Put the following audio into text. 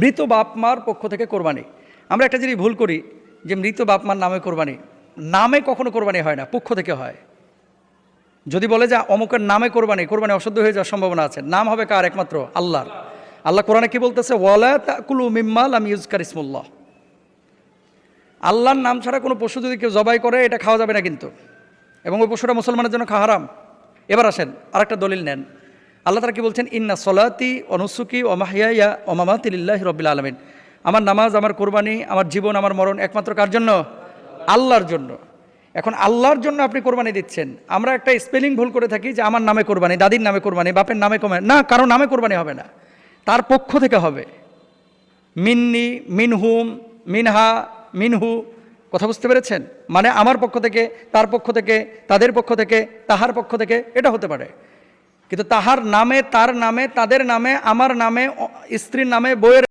মৃত বাপ মার পক্ষ থেকে কোরবানি। আমরা একটা জিনিস ভুল করি যে মৃত বাপ মার নামে কোরবানি, নামে কখনো কোরবানি হয় না, পক্ষ থেকে হয়। যদি বলে যে অমুকের নামে কোরবানি, কোরবানি অশুদ্ধ হয়ে যাওয়ার সম্ভাবনা আছে। নাম হবে কার? একমাত্র আল্লাহর। আল্লাহ কোরআনে কি বলতেছে? ওয়ালা তাকুলু মিম্মা লাম ইউযকার ইসমুল্লাহ। আল্লাহর নাম ছাড়া কোনো পশু যদি কেউ জবাই করে এটা খাওয়া যাবে না কিন্তু, এবং ওই পশুটা মুসলমানের জন্য খাওয়া হারাম। এবার আসেন আরেকটা দলিল নেন। আল্লাহ তাআলা কি বলছেন? ইন্না সলাতি ওয়া নুসুকি ওয়া মাহইয়ায়া ওয়া মামাতি লিল্লাহি রাব্বিল আলামিন। আমার নামাজ, আমার কোরবানি, আমার জীবন, আমার মরণ একমাত্র কার জন্য? আল্লাহর জন্য। এখন আল্লাহর জন্য আপনি কোরবানি দিচ্ছেন। আমরা একটা স্পেলিং ভুল করে থাকি যে আমার নামে কোরবানি, দাদির নামে কোরবানি, বাপের নামে কোরবানি। না, কারো নামে কোরবানি হবে না, তার পক্ষ থেকে হবে। মিন্নি, মিনহুম, মিনহা, মিনহু। কথা বুঝতে পেরেছেন? মানে আমার পক্ষ থেকে, তার পক্ষ থেকে, তাদের পক্ষ থেকে, তাহার পক্ষ থেকে, এটা হতে পারে। কিন্তু তাহার নামে, তার নামে, তাদের নামে, আমার নামে, স্ত্রীর নামে, বইয়ের